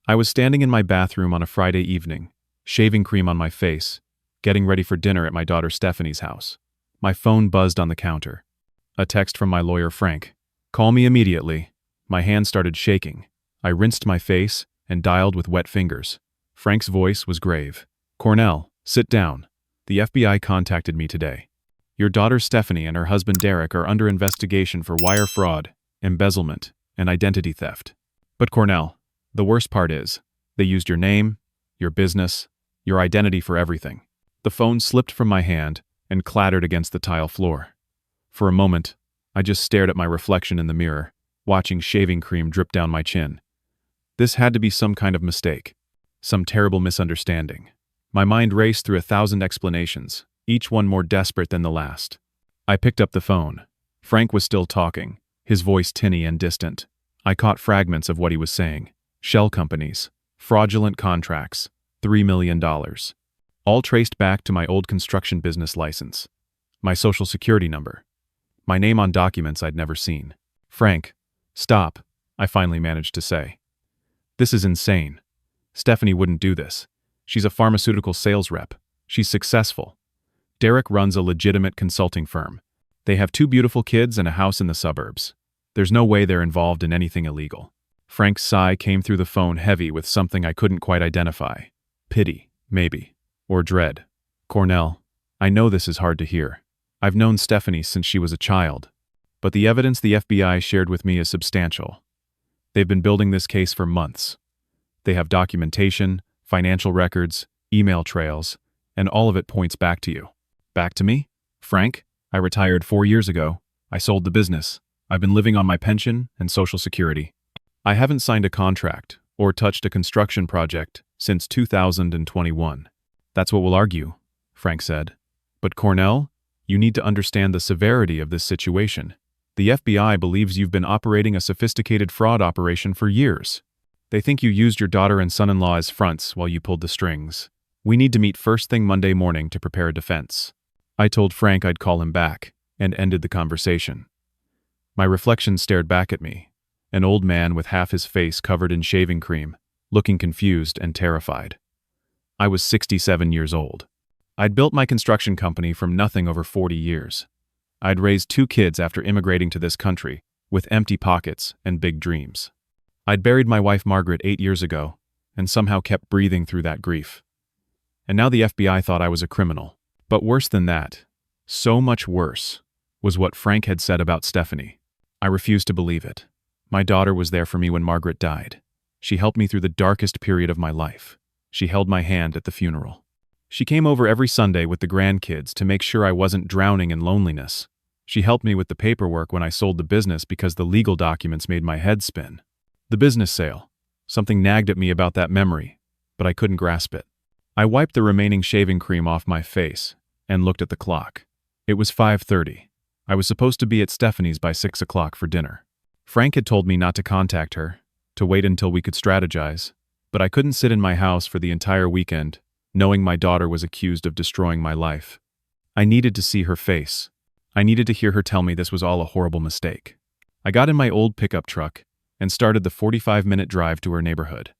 I was standing in my bathroom on a Friday evening, shaving cream on my face, getting ready for dinner at my daughter Stephanie's house. My phone buzzed on the counter. A text from my lawyer Frank. "Call me immediately." My hand started shaking. I rinsed my face and dialed with wet fingers. Frank's voice was grave. "Cornell, sit down. The FBI contacted me today. Your daughter Stephanie and her husband Derek are under investigation for wire fraud, embezzlement, and identity theft. But Cornell, the worst part is, they used your name, your business, your identity for everything." The phone slipped from my hand and clattered against the tile floor. For a moment, I just stared at my reflection in the mirror, watching shaving cream drip down my chin. This had to be some kind of mistake, some terrible misunderstanding. My mind raced through 1,000 explanations, each one more desperate than the last. I picked up the phone. Frank was still talking, his voice tinny and distant. I caught fragments of what he was saying. Shell companies, fraudulent contracts, $3 million. All traced back to my old construction business license, my social security number, my name on documents I'd never seen. "Frank, stop," I finally managed to say. "This is insane. Stephanie wouldn't do this. She's a pharmaceutical sales rep. She's successful. Derek runs a legitimate consulting firm. They have 2 beautiful kids and a house in the suburbs. There's no way they're involved in anything illegal." Frank's sigh came through the phone heavy with something I couldn't quite identify. Pity, maybe, or dread. "Cornell, I know this is hard to hear. I've known Stephanie since she was a child, but the evidence the FBI shared with me is substantial. They've been building this case for months. They have documentation, financial records, email trails, and all of it points back to you." "Back to me? Frank, I retired 4 years ago. I sold the business. I've been living on my pension and Social Security. I haven't signed a contract or touched a construction project since 2021. "That's what we'll argue," Frank said. "But Cornell, you need to understand the severity of this situation. The FBI believes you've been operating a sophisticated fraud operation for years. They think you used your daughter and son-in-law as fronts while you pulled the strings. We need to meet first thing Monday morning to prepare a defense." I told Frank I'd call him back, and ended the conversation. My reflection stared back at me, an old man with half his face covered in shaving cream, looking confused and terrified. I was 67 years old. I'd built my construction company from nothing over 40 years. I'd raised 2 kids after immigrating to this country, with empty pockets and big dreams. I'd buried my wife Margaret 8 years ago, and somehow kept breathing through that grief. And now the FBI thought I was a criminal. But worse than that, so much worse, was what Frank had said about Stephanie. I refused to believe it. My daughter was there for me when Margaret died. She helped me through the darkest period of my life. She held my hand at the funeral. She came over every Sunday with the grandkids to make sure I wasn't drowning in loneliness. She helped me with the paperwork when I sold the business because the legal documents made my head spin. The business sale. Something nagged at me about that memory, but I couldn't grasp it. I wiped the remaining shaving cream off my face and looked at the clock. It was 5:30. I was supposed to be at Stephanie's by 6 o'clock for dinner. Frank had told me not to contact her, to wait until we could strategize, but I couldn't sit in my house for the entire weekend, knowing my daughter was accused of destroying my life. I needed to see her face. I needed to hear her tell me this was all a horrible mistake. I got in my old pickup truck and started the 45-minute drive to her neighborhood.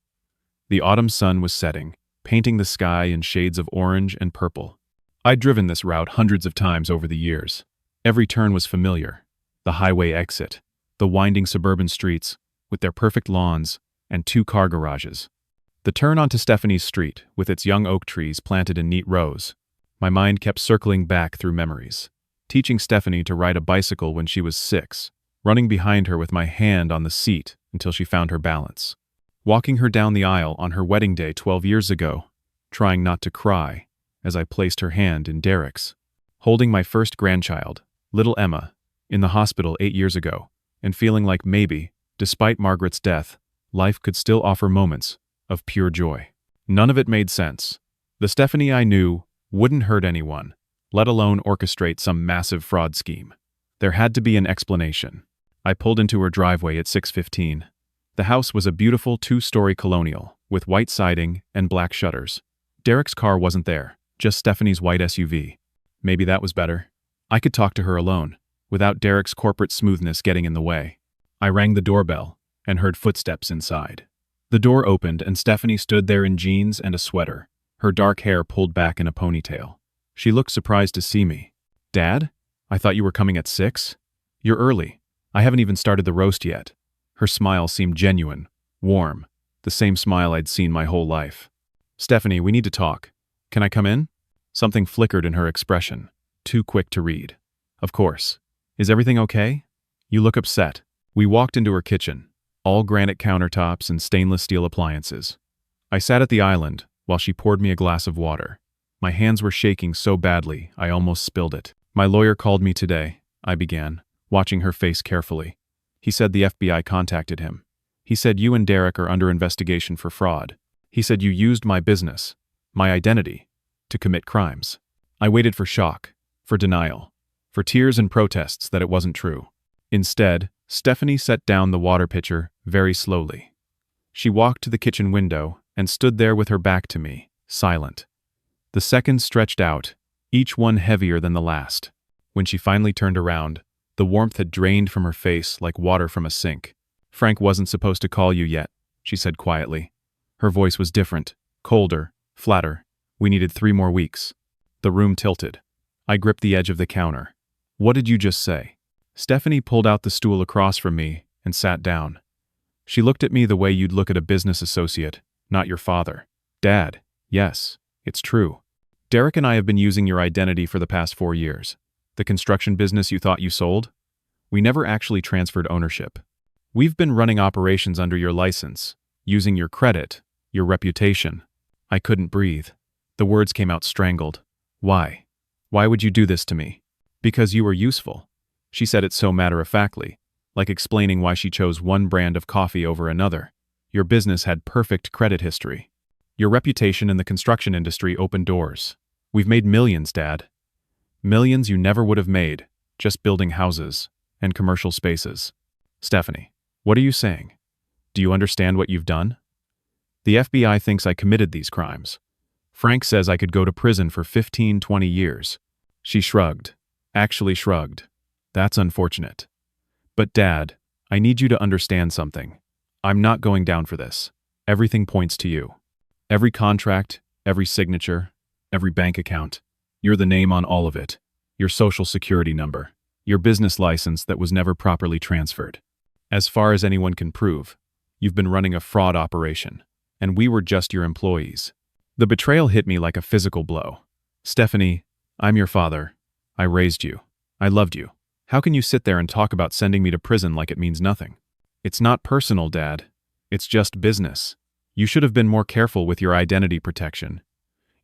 The autumn sun was setting, painting the sky in shades of orange and purple. I'd driven this route hundreds of times over the years. Every turn was familiar. The highway exit, the winding suburban streets, with their perfect lawns and 2 car garages. The turn onto Stephanie's street, with its young oak trees planted in neat rows. My mind kept circling back through memories. Teaching Stephanie to ride a bicycle when she was 6, running behind her with my hand on the seat until she found her balance. Walking her down the aisle on her wedding day 12 years ago, trying not to cry as I placed her hand in Derek's. Holding my first grandchild, little Emma, in the hospital 8 years ago, and feeling like maybe, despite Margaret's death, life could still offer moments of pure joy. None of it made sense. The Stephanie I knew wouldn't hurt anyone, let alone orchestrate some massive fraud scheme. There had to be an explanation. I pulled into her driveway at 6:15. The house was a beautiful 2-story colonial, with white siding and black shutters. Derek's car wasn't there, just Stephanie's white SUV. Maybe that was better. I could talk to her alone, without Derek's corporate smoothness getting in the way. I rang the doorbell and heard footsteps inside. The door opened and Stephanie stood there in jeans and a sweater, her dark hair pulled back in a ponytail. She looked surprised to see me. "Dad? I thought you were coming at 6? You're early. I haven't even started the roast yet." Her smile seemed genuine, warm, the same smile I'd seen my whole life. "Stephanie, we need to talk. Can I come in?" Something flickered in her expression, too quick to read. "Of course. Is everything okay? You look upset." We walked into her kitchen, all granite countertops and stainless steel appliances. I sat at the island while she poured me a glass of water. My hands were shaking so badly I almost spilled it. "My lawyer called me today," I began, watching her face carefully. "He said the FBI contacted him. He said you and Derek are under investigation for fraud. He said you used my business, my identity, to commit crimes." I waited for shock, for denial, for tears and protests that it wasn't true. Instead, Stephanie set down the water pitcher very slowly. She walked to the kitchen window and stood there with her back to me, silent. The seconds stretched out, each one heavier than the last. When she finally turned around, the warmth had drained from her face like water from a sink. "Frank wasn't supposed to call you yet," she said quietly. Her voice was different, colder, flatter. "We needed 3 more weeks." The room tilted. I gripped the edge of the counter. "What did you just say?" Stephanie pulled out the stool across from me and sat down. She looked at me the way you'd look at a business associate, not your father. "Dad, yes, it's true. Derek and I have been using your identity for the past 4 years. The construction business you thought you sold? We never actually transferred ownership. We've been running operations under your license, using your credit, your reputation." I couldn't breathe. The words came out strangled. "Why? Why would you do this to me?" "Because you were useful." She said it so matter-of-factly, like explaining why she chose one brand of coffee over another. "Your business had perfect credit history. Your reputation in the construction industry opened doors. We've made millions, Dad. Millions you never would have made, just building houses and commercial spaces." "Stephanie, what are you saying? Do you understand what you've done? The FBI thinks I committed these crimes. Frank says I could go to prison for 15, 20 years. She shrugged. Actually shrugged. "That's unfortunate. But Dad, I need you to understand something. I'm not going down for this. Everything points to you. Every contract, every signature, every bank account. You're the name on all of it. Your social security number. Your business license that was never properly transferred. As far as anyone can prove, you've been running a fraud operation, and we were just your employees." The betrayal hit me like a physical blow. "Stephanie, I'm your father. I raised you. I loved you. How can you sit there and talk about sending me to prison like it means nothing? It's not personal, Dad. It's just business. You should have been more careful with your identity protection.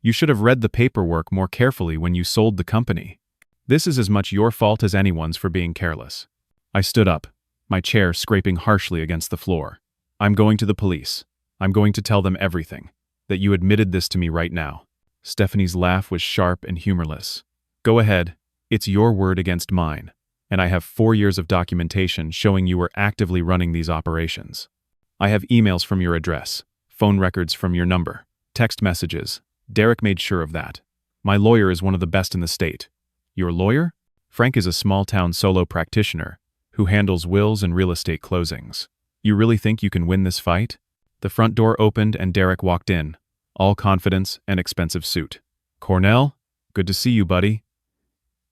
You should have read the paperwork more carefully when you sold the company. This is as much your fault as anyone's for being careless." I stood up, my chair scraping harshly against the floor. "I'm going to the police. I'm going to tell them everything. That you admitted this to me right now." Stephanie's laugh was sharp and humorless. "Go ahead. It's your word against mine. And I have 4 years of documentation showing you were actively running these operations. I have emails from your address, phone records from your number, text messages. Derek made sure of that. My lawyer is one of the best in the state." "Your lawyer?" "Frank is a small-town solo practitioner who handles wills and real estate closings. You really think you can win this fight?" The front door opened and Derek walked in, all confidence and expensive suit. "Cornell, good to see you, buddy."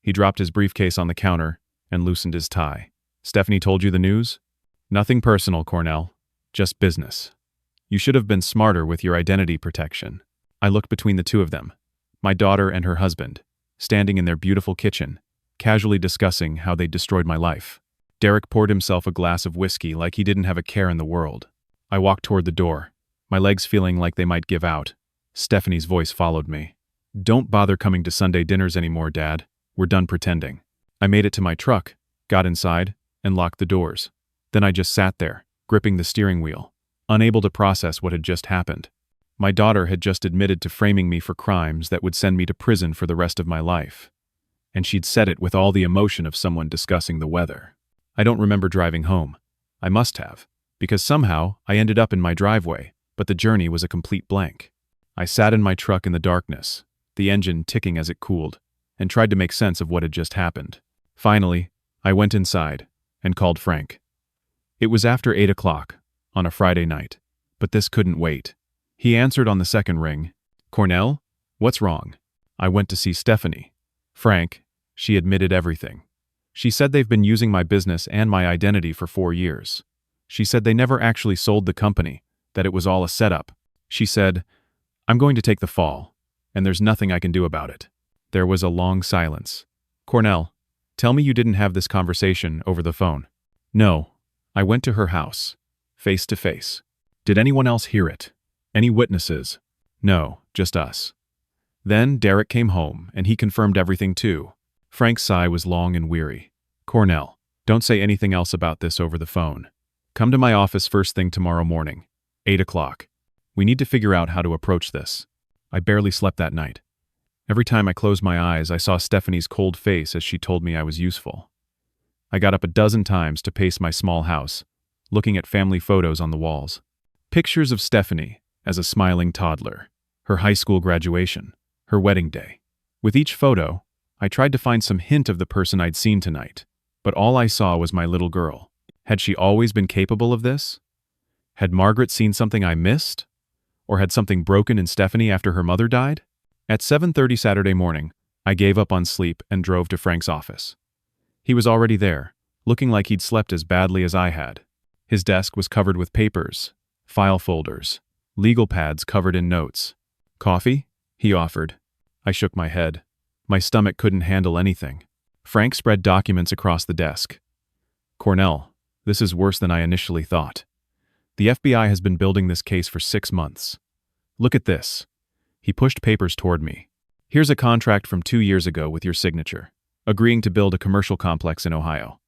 He dropped his briefcase on the counter and loosened his tie. "Stephanie told you the news?" "Nothing personal, Cornell. Just business. You should have been smarter with your identity protection." I looked between the two of them, my daughter and her husband, standing in their beautiful kitchen, casually discussing how they'd destroyed my life. Derek poured himself a glass of whiskey like he didn't have a care in the world. I walked toward the door, my legs feeling like they might give out. Stephanie's voice followed me. "Don't bother coming to Sunday dinners anymore, Dad. We're done pretending." I made it to my truck, got inside, and locked the doors. Then I just sat there, gripping the steering wheel, unable to process what had just happened. My daughter had just admitted to framing me for crimes that would send me to prison for the rest of my life. And she'd said it with all the emotion of someone discussing the weather. I don't remember driving home. I must have, because somehow I ended up in my driveway, but the journey was a complete blank. I sat in my truck in the darkness, the engine ticking as it cooled, and tried to make sense of what had just happened. Finally, I went inside and called Frank. It was after 8 o'clock, on a Friday night. But this couldn't wait. He answered on the second ring. "Cornell? What's wrong?" I went to see Stephanie. Frank, she admitted everything. She said they've been using my business and my identity for 4 years. She said they never actually sold the company, that it was all a setup. She said, "I'm going to take the fall, and there's nothing I can do about it." There was a long silence. "Cornell, tell me you didn't have this conversation over the phone." "No. I went to her house, face to face." "Did anyone else hear it? Any witnesses?" "No, just us." Then Derek came home, and he confirmed everything too. Frank's sigh was long and weary. "Cornell, don't say anything else about this over the phone. Come to my office first thing tomorrow morning, 8 o'clock. We need to figure out how to approach this." I barely slept that night. Every time I closed my eyes, I saw Stephanie's cold face as she told me I was useful. I got up a dozen times to pace my small house, looking at family photos on the walls. Pictures of Stephanie as a smiling toddler, her high school graduation, her wedding day. With each photo, I tried to find some hint of the person I'd seen tonight, but all I saw was my little girl. Had she always been capable of this? Had Margaret seen something I missed? Or had something broken in Stephanie after her mother died? At 7:30 Saturday morning, I gave up on sleep and drove to Frank's office. He was already there, looking like he'd slept as badly as I had. His desk was covered with papers, file folders, legal pads covered in notes. "Coffee?" he offered. I shook my head. My stomach couldn't handle anything. Frank spread documents across the desk. "Cornell, this is worse than I initially thought. The FBI has been building this case for 6 months. Look at this." He pushed papers toward me. "Here's a contract from 2 years ago with your signature, agreeing to build a commercial complex in Ohio.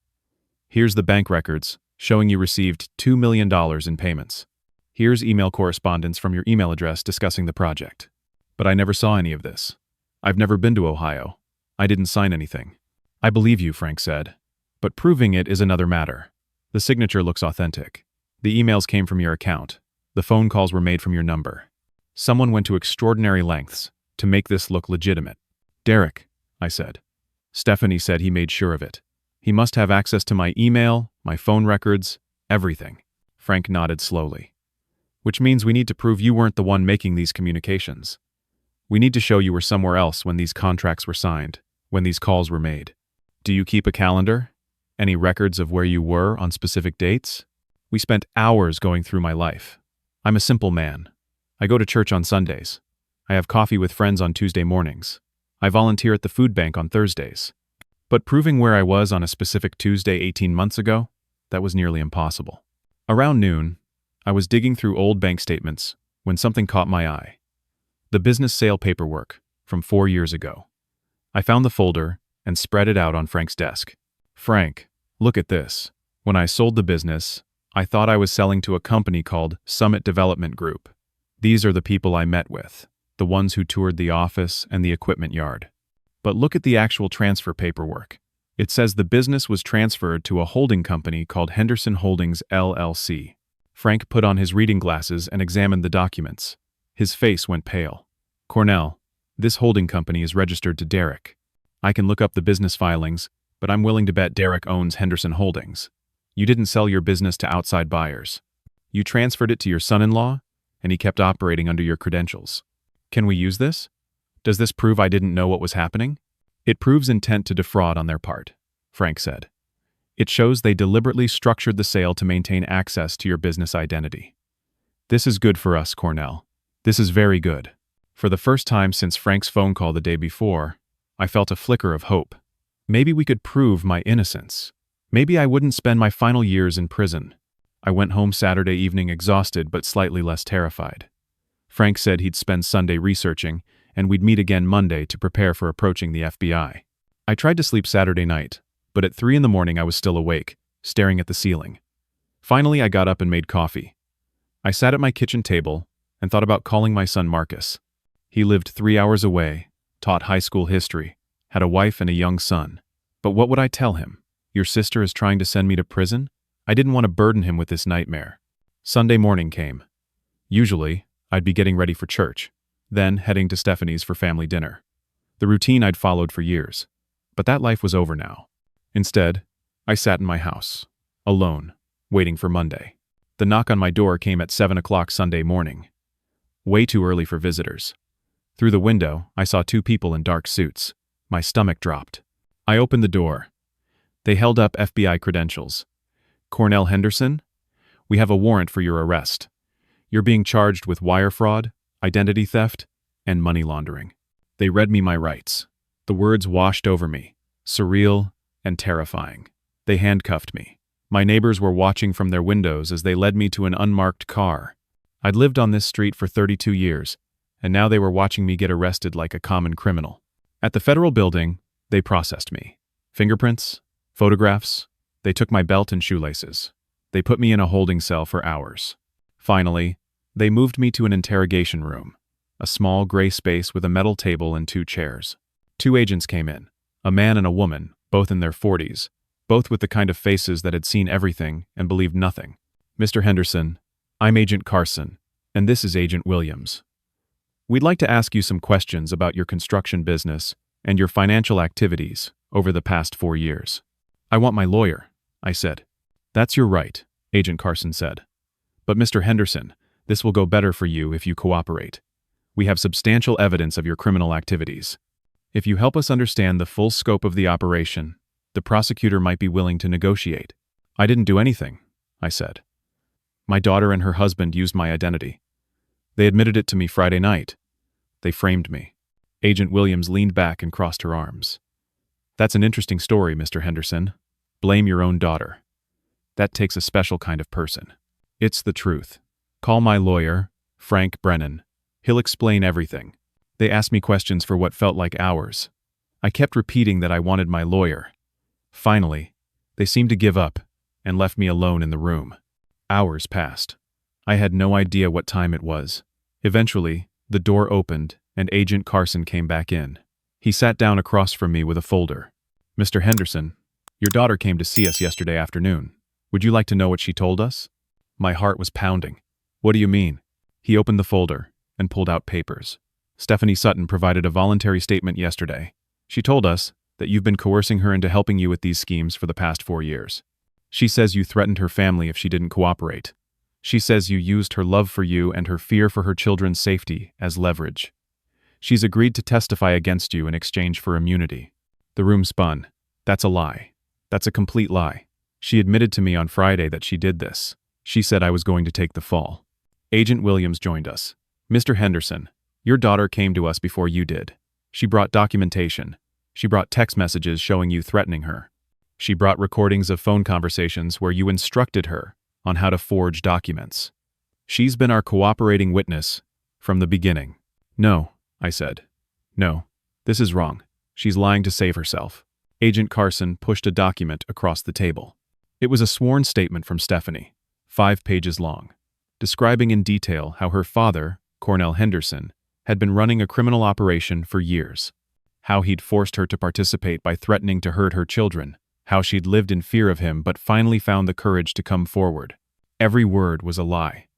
Here's the bank records, showing you received $2 million in payments. Here's email correspondence from your email address discussing the project. But I never saw any of this. I've never been to Ohio. I didn't sign anything." "I believe you," Frank said. "But proving it is another matter. The signature looks authentic. The emails came from your account. The phone calls were made from your number. Someone went to extraordinary lengths to make this look legitimate." "Derek," I said. "Stephanie said he made sure of it. He must have access to my email, my phone records, everything." Frank nodded slowly. "Which means we need to prove you weren't the one making these communications. We need to show you were somewhere else when these contracts were signed, when these calls were made. Do you keep a calendar? Any records of where you were on specific dates?" We spent hours going through my life. I'm a simple man. I go to church on Sundays. I have coffee with friends on Tuesday mornings. I volunteer at the food bank on Thursdays. But proving where I was on a specific Tuesday 18 months ago, that was nearly impossible. Around noon, I was digging through old bank statements when something caught my eye. The business sale paperwork from 4 years ago. I found the folder and spread it out on Frank's desk. "Frank, look at this. When I sold the business, I thought I was selling to a company called Summit Development Group. These are the people I met with, the ones who toured the office and the equipment yard. But look at the actual transfer paperwork. It says the business was transferred to a holding company called Henderson Holdings LLC. Frank put on his reading glasses and examined the documents. His face went pale. "Cornell, this holding company is registered to Derek. I can look up the business filings, but I'm willing to bet Derek owns Henderson Holdings. You didn't sell your business to outside buyers. You transferred it to your son-in-law, and he kept operating under your credentials. Can we use this? Does this prove I didn't know what was happening?" "It proves intent to defraud on their part," Frank said. "It shows they deliberately structured the sale to maintain access to your business identity. This is good for us, Cornell. This is very good." For the first time since Frank's phone call the day before, I felt a flicker of hope. Maybe we could prove my innocence. Maybe I wouldn't spend my final years in prison. I went home Saturday evening exhausted but slightly less terrified. Frank said he'd spend Sunday researching, and we'd meet again Monday to prepare for approaching the FBI. I tried to sleep Saturday night, but at 3 in the morning I was still awake, staring at the ceiling. Finally, I got up and made coffee. I sat at my kitchen table and thought about calling my son Marcus. He lived 3 hours away, taught high school history, had a wife and a young son. But what would I tell him? Your sister is trying to send me to prison? I didn't want to burden him with this nightmare. Sunday morning came. Usually, I'd be getting ready for church, then heading to Stephanie's for family dinner. The routine I'd followed for years. But that life was over now. Instead, I sat in my house, alone, waiting for Monday. The knock on my door came at 7 o'clock Sunday morning. Way too early for visitors. Through the window, I saw two people in dark suits. My stomach dropped. I opened the door. They held up FBI credentials. "Cornell Henderson? We have a warrant for your arrest. You're being charged with wire fraud, identity theft, and money laundering." They read me my rights. The words washed over me, surreal and terrifying. They handcuffed me. My neighbors were watching from their windows as they led me to an unmarked car. I'd lived on this street for 32 years, and now they were watching me get arrested like a common criminal. At the federal building, they processed me. Fingerprints, photographs, they took my belt and shoelaces. They put me in a holding cell for hours. Finally, they moved me to an interrogation room, a small gray space with a metal table and two chairs. Two agents came in, a man and a woman, both in their 40s, both with the kind of faces that had seen everything and believed nothing. "Mr. Henderson, I'm Agent Carson, and this is Agent Williams. We'd like to ask you some questions about your construction business and your financial activities over the past 4 years." "I want my lawyer," I said. "That's your right," Agent Carson said. "But Mr. Henderson, this will go better for you if you cooperate. We have substantial evidence of your criminal activities. If you help us understand the full scope of the operation, the prosecutor might be willing to negotiate." "I didn't do anything," I said. "My daughter and her husband used my identity. They admitted it to me Friday night. They framed me." Agent Williams leaned back and crossed her arms. "That's an interesting story, Mr. Henderson. Blame your own daughter. That takes a special kind of person. It's the truth. Call my lawyer, Frank Brennan. He'll explain everything." They asked me questions for what felt like hours. I kept repeating that I wanted my lawyer. Finally, they seemed to give up and left me alone in the room. Hours passed. I had no idea what time it was. Eventually, the door opened and Agent Carson came back in. He sat down across from me with a folder. "Mr. Henderson, your daughter came to see us yesterday afternoon. Would you like to know what she told us?" My heart was pounding. "What do you mean?" He opened the folder and pulled out papers. "Stephanie Sutton provided a voluntary statement yesterday. She told us that you've been coercing her into helping you with these schemes for the past 4 years. She says you threatened her family if she didn't cooperate. She says you used her love for you and her fear for her children's safety as leverage. She's agreed to testify against you in exchange for immunity." The room spun. "That's a lie. That's a complete lie. She admitted to me on Friday that she did this. She said I was going to take the fall." Agent Williams joined us. "Mr. Henderson, your daughter came to us before you did. She brought documentation. She brought text messages showing you threatening her. She brought recordings of phone conversations where you instructed her on how to forge documents. She's been our cooperating witness from the beginning." "No," I said. "No, this is wrong. She's lying to save herself." Agent Carson pushed a document across the table. It was a sworn statement from Stephanie, 5 pages long, describing in detail how her father, Cornell Henderson, had been running a criminal operation for years. How he'd forced her to participate by threatening to hurt her children. How she'd lived in fear of him but finally found the courage to come forward. Every word was a lie.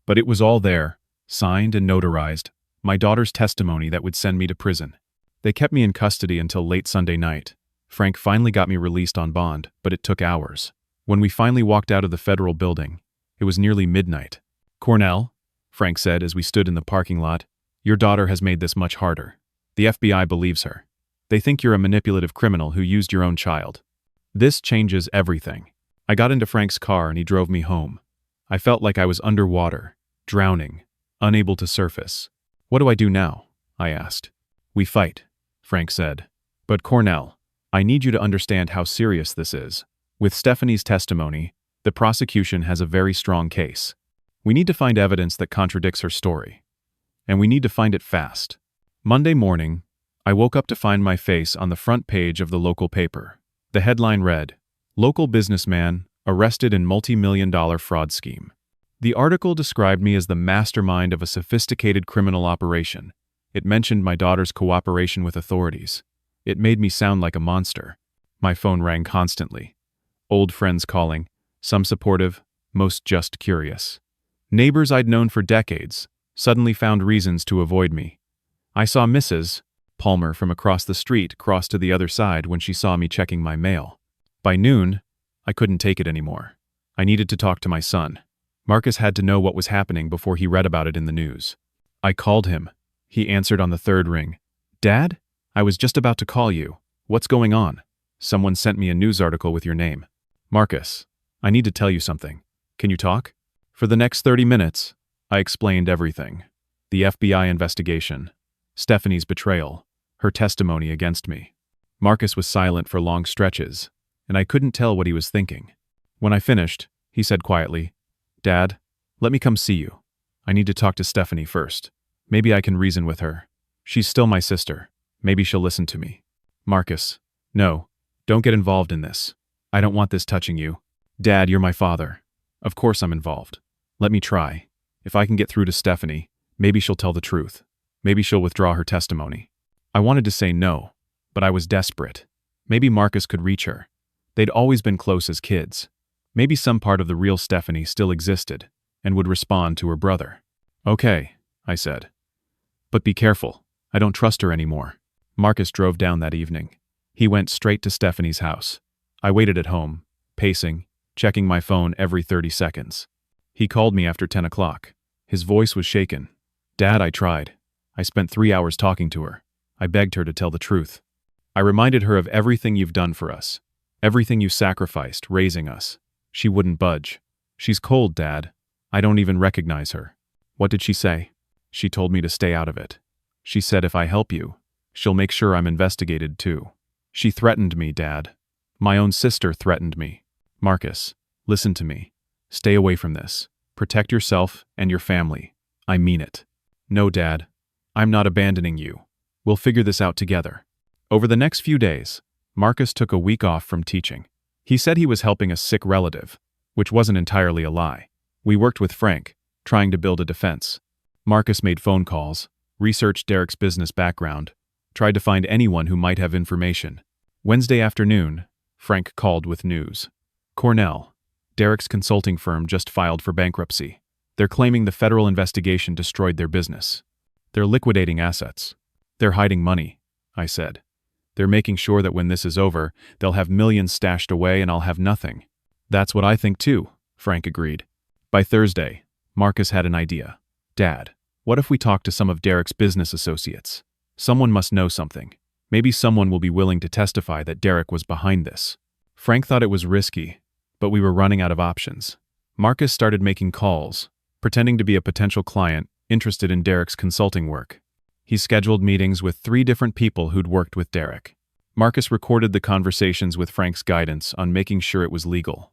But it was all there, signed and notarized, my daughter's testimony that would send me to prison. They kept me in custody until late Sunday night. Frank finally got me released on bond, but it took hours. When we finally walked out of the federal building, it was nearly midnight. "Cornell," Frank said as we stood in the parking lot, "your daughter has made this much harder. The FBI believes her. They think you're a manipulative criminal who used your own child. This changes everything." I got into Frank's car and he drove me home. I felt like I was underwater, drowning, unable to surface. "What do I do now?" I asked. "We fight," Frank said. "But Cornell, I need you to understand how serious this is. With Stephanie's testimony, the prosecution has a very strong case. We need to find evidence that contradicts her story. And we need to find it fast." Monday morning, I woke up to find my face on the front page of the local paper. The headline read, "Local businessman arrested in multi-million-dollar fraud scheme." The article described me as the mastermind of a sophisticated criminal operation. It mentioned my daughter's cooperation with authorities. It made me sound like a monster. My phone rang constantly. Old friends calling, some supportive, most just curious. Neighbors I'd known for decades suddenly found reasons to avoid me. I saw Mrs. Palmer from across the street cross to the other side when she saw me checking my mail. By noon, I couldn't take it anymore. I needed to talk to my son. Marcus had to know what was happening before he read about it in the news. I called him. He answered on the third ring. Dad? I was just about to call you. What's going on? Someone sent me a news article with your name. Marcus, I need to tell you something. Can you talk? For the next 30 minutes, I explained everything. The FBI investigation, Stephanie's betrayal, her testimony against me. Marcus was silent for long stretches, and I couldn't tell what he was thinking. When I finished, he said quietly, Dad, let me come see you. I need to talk to Stephanie first. Maybe I can reason with her. She's still my sister. Maybe she'll listen to me. Marcus, no, don't get involved in this. I don't want this touching you. Dad, you're my father. Of course I'm involved. Let me try. If I can get through to Stephanie, maybe she'll tell the truth. Maybe she'll withdraw her testimony. I wanted to say no, but I was desperate. Maybe Marcus could reach her. They'd always been close as kids. Maybe some part of the real Stephanie still existed and would respond to her brother. Okay, I said. But be careful. I don't trust her anymore. Marcus drove down that evening. He went straight to Stephanie's house. I waited at home, pacing, checking my phone every 30 seconds. He called me after 10 o'clock. His voice was shaken. Dad, I tried. I spent 3 hours talking to her. I begged her to tell the truth. I reminded her of everything you've done for us. Everything you sacrificed, raising us. She wouldn't budge. She's cold, Dad. I don't even recognize her. What did she say? She told me to stay out of it. She said if I help you, she'll make sure I'm investigated too. She threatened me, Dad. My own sister threatened me. Marcus, listen to me. Stay away from this. Protect yourself and your family. I mean it. No, Dad. I'm not abandoning you. We'll figure this out together. Over the next few days, Marcus took a week off from teaching. He said he was helping a sick relative, which wasn't entirely a lie. We worked with Frank, trying to build a defense. Marcus made phone calls, researched Derek's business background, tried to find anyone who might have information. Wednesday afternoon, Frank called with news. Cornell, Derek's consulting firm, just filed for bankruptcy. They're claiming the federal investigation destroyed their business. They're liquidating assets. They're hiding money, I said. They're making sure that when this is over, they'll have millions stashed away and I'll have nothing. That's what I think too, Frank agreed. By Thursday, Marcus had an idea. Dad, what if we talk to some of Derek's business associates? Someone must know something. Maybe someone will be willing to testify that Derek was behind this. Frank thought it was risky, but we were running out of options. Marcus started making calls, pretending to be a potential client interested in Derek's consulting work. He scheduled meetings with 3 different people who'd worked with Derek. Marcus recorded the conversations with Frank's guidance on making sure it was legal.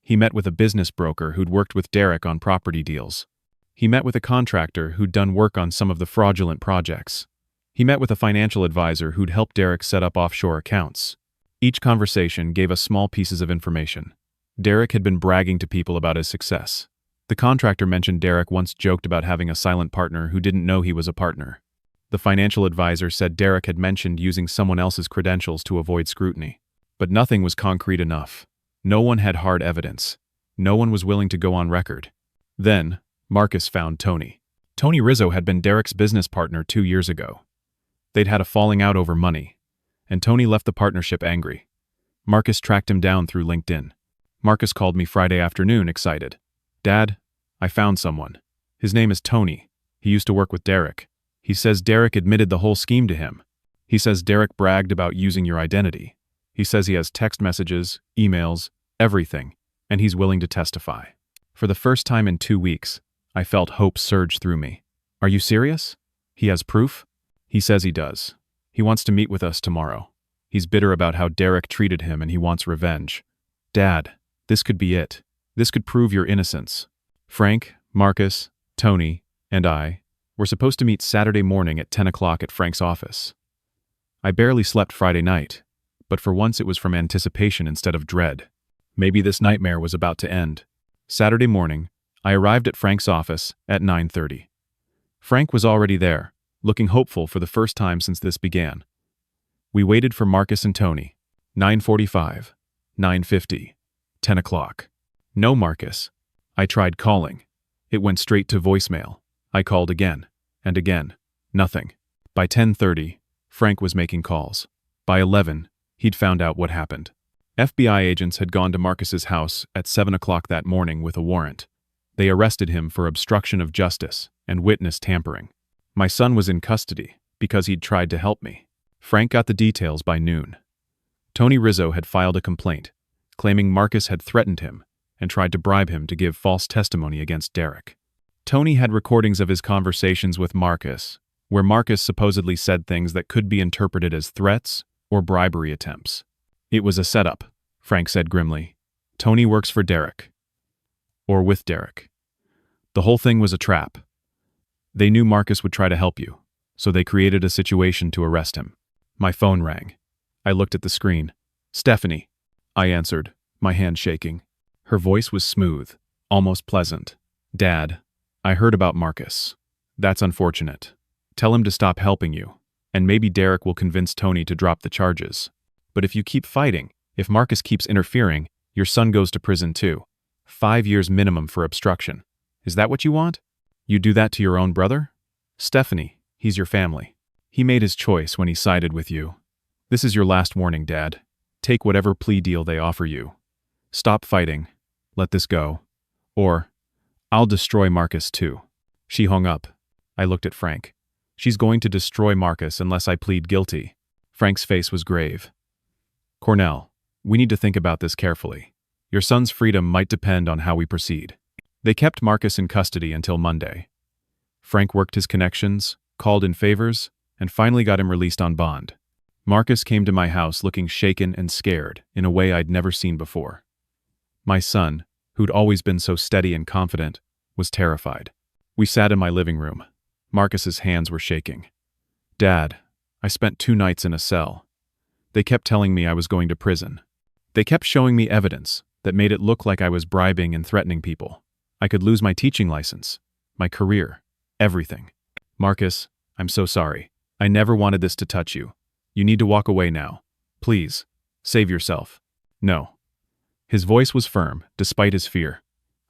He met with a business broker who'd worked with Derek on property deals. He met with a contractor who'd done work on some of the fraudulent projects. He met with a financial advisor who'd helped Derek set up offshore accounts. Each conversation gave us small pieces of information. Derek had been bragging to people about his success. The contractor mentioned Derek once joked about having a silent partner who didn't know he was a partner. The financial advisor said Derek had mentioned using someone else's credentials to avoid scrutiny. But nothing was concrete enough. No one had hard evidence. No one was willing to go on record. Then, Marcus found Tony. Tony Rizzo had been Derek's business partner 2 years ago. They'd had a falling out over money, and Tony left the partnership angry. Marcus tracked him down through LinkedIn. Marcus called me Friday afternoon, excited. Dad, I found someone. His name is Tony. He used to work with Derek. He says Derek admitted the whole scheme to him. He says Derek bragged about using your identity. He says he has text messages, emails, everything, and he's willing to testify. For the first time in 2 weeks, I felt hope surge through me. Are you serious? He has proof? He says he does. He wants to meet with us tomorrow. He's bitter about how Derek treated him and he wants revenge. Dad, this could be it. This could prove your innocence. Frank, Marcus, Tony, and I were supposed to meet Saturday morning at 10 o'clock at Frank's office. I barely slept Friday night, but for once it was from anticipation instead of dread. Maybe this nightmare was about to end. Saturday morning, I arrived at Frank's office at 9:30. Frank was already there, looking hopeful for the first time since this began. We waited for Marcus and Tony. 9:45, 9:50, 10 o'clock. No Marcus. I tried calling. It went straight to voicemail. I called again, and again. Nothing. By 10:30, Frank was making calls. By 11, he'd found out what happened. FBI agents had gone to Marcus's house at 7 o'clock that morning with a warrant. They arrested him for obstruction of justice and witness tampering. My son was in custody because he'd tried to help me. Frank got the details by noon. Tony Rizzo had filed a complaint, claiming Marcus had threatened him and tried to bribe him to give false testimony against Derek. Tony had recordings of his conversations with Marcus, where Marcus supposedly said things that could be interpreted as threats or bribery attempts. It was a setup, Frank said grimly. Tony works for Derek. Or with Derek. The whole thing was a trap. They knew Marcus would try to help you, so they created a situation to arrest him. My phone rang. I looked at the screen. Stephanie, I answered, my hand shaking. Her voice was smooth, almost pleasant. Dad, I heard about Marcus. That's unfortunate. Tell him to stop helping you, and maybe Derek will convince Tony to drop the charges. But if you keep fighting, if Marcus keeps interfering, your son goes to prison too. 5 years minimum for obstruction. Is that what you want? You do that to your own brother? Stephanie, he's your family. He made his choice when he sided with you. This is your last warning, Dad. Take whatever plea deal they offer you. Stop fighting. Let this go. Or, I'll destroy Marcus too. She hung up. I looked at Frank. She's going to destroy Marcus unless I plead guilty. Frank's face was grave. Cornell, we need to think about this carefully. Your son's freedom might depend on how we proceed. They kept Marcus in custody until Monday. Frank worked his connections, called in favors, and finally got him released on bond. Marcus came to my house looking shaken and scared in a way I'd never seen before. My son, who'd always been so steady and confident, was terrified. We sat in my living room. Marcus's hands were shaking. Dad, I spent 2 nights in a cell. They kept telling me I was going to prison. They kept showing me evidence that made it look like I was bribing and threatening people. I could lose my teaching license, my career, everything. Marcus, I'm so sorry. I never wanted this to touch you. You need to walk away now. Please, save yourself. No. His voice was firm, despite his fear.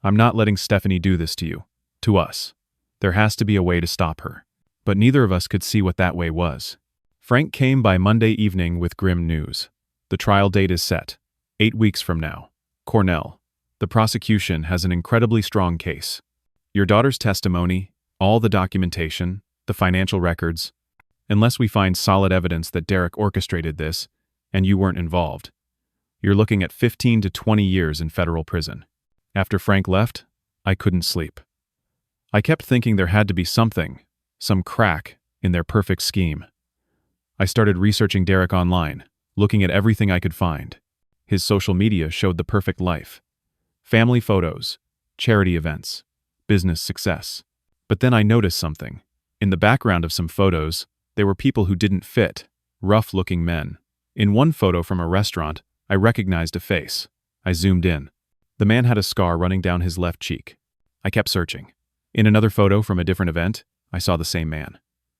I'm not letting Stephanie do this to you, to us. There has to be a way to stop her. But neither of us could see what that way was. Frank came by Monday evening with grim news. The trial date is set. 8 weeks from now. Cornell, the prosecution has an incredibly strong case. Your daughter's testimony, all the documentation, the financial records. Unless we find solid evidence that Derek orchestrated this, and you weren't involved, you're looking at 15 to 20 years in federal prison. After Frank left, I couldn't sleep. I kept thinking there had to be something, some crack, in their perfect scheme. I started researching Derek online, looking at everything I could find. His social media showed the perfect life. Family photos, charity events, business success. But then I noticed something. In the background of some photos, there were people who didn't fit, rough-looking men. In one photo from a restaurant, I recognized a face. I zoomed in. The man had a scar running down his left cheek. I kept searching. In another photo from a different event, I saw the same man.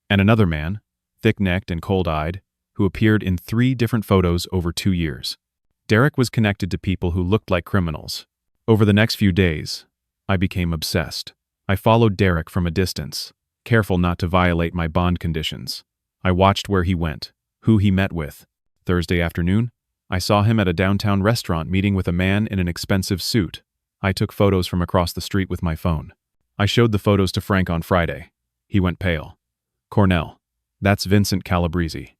And another man, thick-necked and cold-eyed, who appeared in 3 different photos over 2 years. Derek was connected to people who looked like criminals. Over the next few days, I became obsessed. I followed Derek from a distance, careful not to violate my bond conditions. I watched where he went, who he met with. Thursday afternoon, I saw him at a downtown restaurant meeting with a man in an expensive suit. I took photos from across the street with my phone. I showed the photos to Frank on Friday. He went pale. Cornell, that's Vincent Calabrese.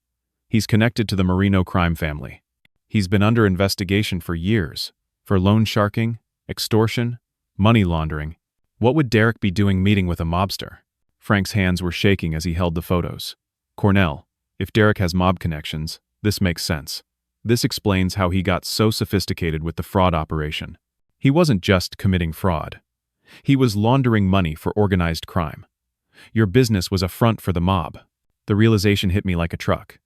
He's connected to the Marino crime family. He's been under investigation for years, for loan sharking, extortion, money laundering. What would Derek be doing meeting with a mobster? Frank's hands were shaking as he held the photos. Cornell, if Derek has mob connections, this makes sense. This explains how he got so sophisticated with the fraud operation. He wasn't just committing fraud. He was laundering money for organized crime. Your business was a front for the mob. The realization hit me like a truck.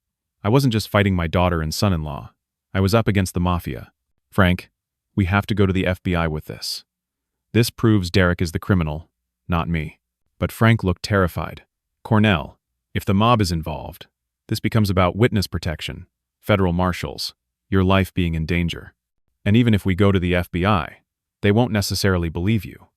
I wasn't just fighting my daughter and son-in-law. I was up against the mafia. Frank, we have to go to the FBI with this. This proves Derek is the criminal, not me. But Frank looked terrified. Cornell, if the mob is involved, this becomes about witness protection, federal marshals, your life being in danger. And even if we go to the FBI, they won't necessarily believe you.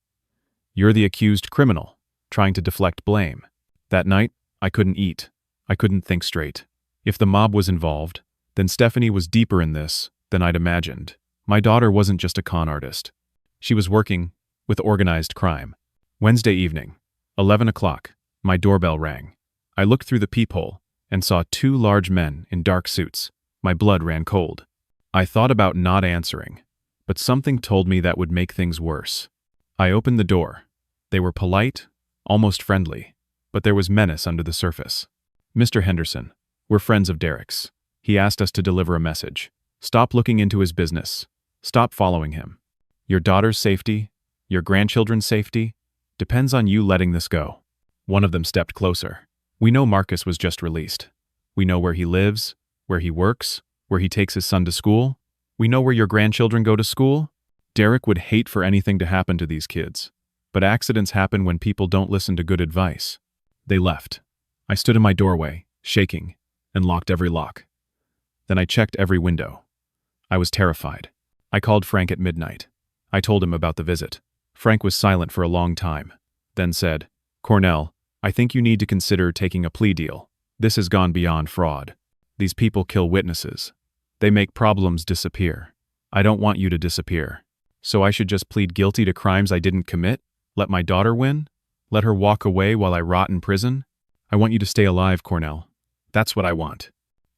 You're the accused criminal, trying to deflect blame. That night, I couldn't eat. I couldn't think straight. If the mob was involved, then Stephanie was deeper in this than I'd imagined. My daughter wasn't just a con artist. She was working with organized crime. Wednesday evening, 11 o'clock, my doorbell rang. I looked through the peephole and saw two large men in dark suits. My blood ran cold. I thought about not answering, but something told me that would make things worse. I opened the door. They were polite, almost friendly, but there was menace under the surface. "Mr. Henderson, we're friends of Derek's. He asked us to deliver a message. Stop looking into his business. Stop following him. Your daughter's safety, your grandchildren's safety, depends on you letting this go." One of them stepped closer. "We know Marcus was just released. We know where he lives, where he works, where he takes his son to school. We know where your grandchildren go to school. Derek would hate for anything to happen to these kids. But accidents happen when people don't listen to good advice." They left. I stood in my doorway, shaking, and locked every lock. Then I checked every window. I was terrified. I called Frank at midnight. I told him about the visit. Frank was silent for a long time, then said, "Cornell, I think you need to consider taking a plea deal. This has gone beyond fraud. These people kill witnesses. They make problems disappear. I don't want you to disappear. So I should just plead guilty to crimes I didn't commit? Let my daughter win? Let her walk away while I rot in prison? I want you to stay alive, Cornell. That's what I want."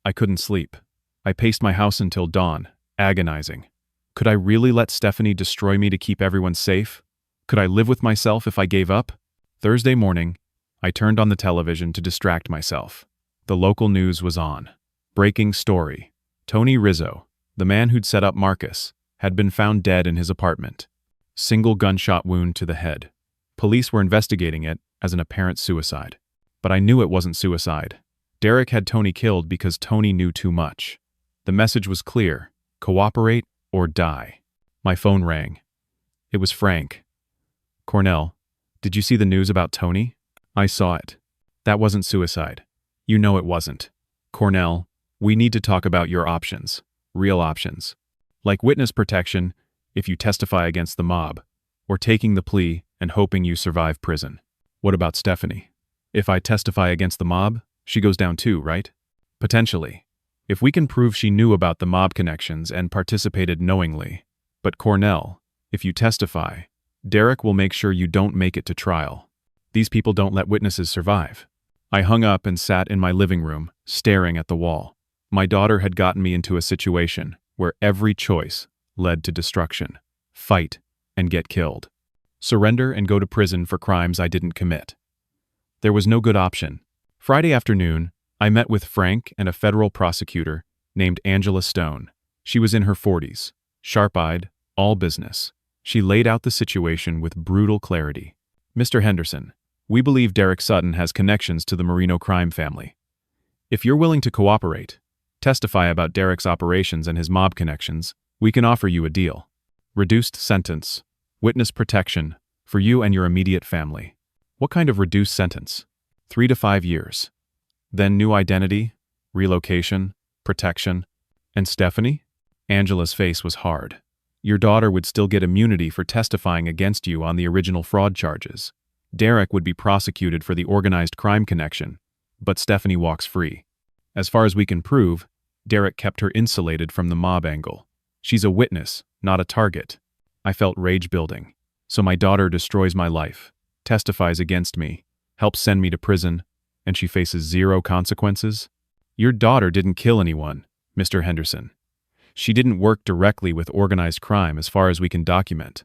I couldn't sleep. I paced my house until dawn, agonizing. Could I really let Stephanie destroy me to keep everyone safe? Could I live with myself if I gave up? Thursday morning, I turned on the television to distract myself. The local news was on. Breaking story. Tony Rizzo, the man who'd set up Marcus, had been found dead in his apartment. Single gunshot wound to the head. Police were investigating it as an apparent suicide. But I knew it wasn't suicide. Derek had Tony killed because Tony knew too much. The message was clear: cooperate or die. My phone rang. It was Frank. "Cornell, did you see the news about Tony?" "I saw it. That wasn't suicide. You know it wasn't. Cornell, we need to talk about your options. Real options. Like witness protection, if you testify against the mob, or taking the plea and hoping you survive prison. What about Stephanie? If I testify against the mob, she goes down too, right? Potentially. If we can prove she knew about the mob connections and participated knowingly. But Cornell, if you testify, Derek will make sure you don't make it to trial. These people don't let witnesses survive." I hung up and sat in my living room, staring at the wall. My daughter had gotten me into a situation where every choice led to destruction. Fight and get killed. Surrender and go to prison for crimes I didn't commit. There was no good option. Friday afternoon, I met with Frank and a federal prosecutor named Angela Stone. She was in her 40s, sharp-eyed, all business. She laid out the situation with brutal clarity. "Mr. Henderson, we believe Derek Sutton has connections to the Marino crime family. If you're willing to cooperate, testify about Derek's operations and his mob connections, we can offer you a deal. Reduced sentence, witness protection, for you and your immediate family." "What kind of reduced sentence?" 3 to 5 years. Then new identity, relocation, protection. And Stephanie? Angela's face was hard. "Your daughter would still get immunity for testifying against you on the original fraud charges. Derek would be prosecuted for the organized crime connection, but Stephanie walks free. As far as we can prove, Derek kept her insulated from the mob angle. She's a witness, not a target." I felt rage building. So my daughter destroys my life, testifies against me, helps send me to prison, and she faces 0 consequences? Your daughter didn't kill anyone, Mr. Henderson. She didn't work directly with organized crime as far as we can document.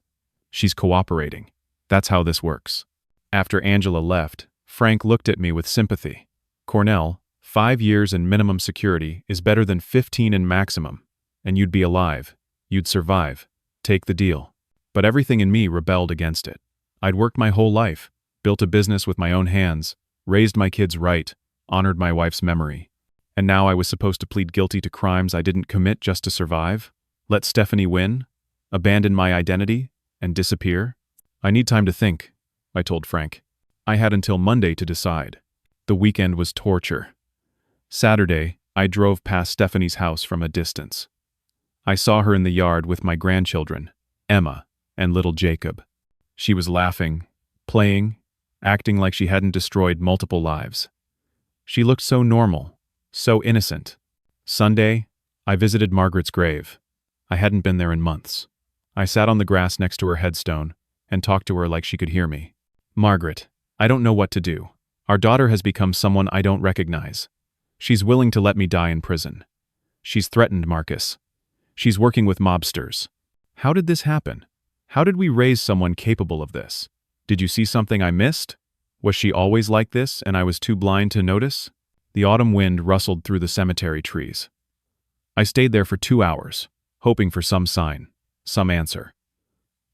She's cooperating. That's how this works. After Angela left, Frank looked at me with sympathy. "Cornell, 5 years in minimum security is better than 15 in maximum, and you'd be alive. You'd survive. Take the deal." But everything in me rebelled against it. I'd worked my whole life, built a business with my own hands, raised my kids right, honored my wife's memory. And now I was supposed to plead guilty to crimes I didn't commit just to survive? Let Stephanie win? Abandon my identity? And disappear? "I need time to think," I told Frank. I had until Monday to decide. The weekend was torture. Saturday, I drove past Stephanie's house from a distance. I saw her in the yard with my grandchildren, Emma and little Jacob. She was laughing, playing, acting like she hadn't destroyed multiple lives. She looked so normal, so innocent. Sunday, I visited Margaret's grave. I hadn't been there in months. I sat on the grass next to her headstone, and talked to her like she could hear me. Margaret, I don't know what to do. Our daughter has become someone I don't recognize. She's willing to let me die in prison. She's threatened Marcus. She's working with mobsters. How did this happen? How did we raise someone capable of this? Did you see something I missed? Was she always like this and I was too blind to notice? The autumn wind rustled through the cemetery trees. I stayed there for 2 hours, hoping for some sign, some answer.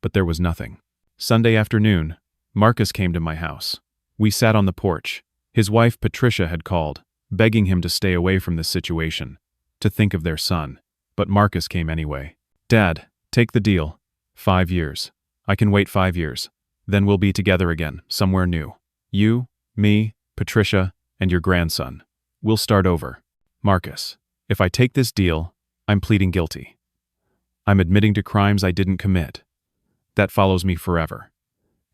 But there was nothing. Sunday afternoon, Marcus came to my house. We sat on the porch. His wife Patricia had called, begging him to stay away from this situation, to think of their son. But Marcus came anyway. Dad, take the deal. 5 years. I can wait 5 years. Then we'll be together again, somewhere new. You, me, Patricia, and your grandson. We'll start over. Marcus, if I take this deal, I'm pleading guilty. I'm admitting to crimes I didn't commit. That follows me forever.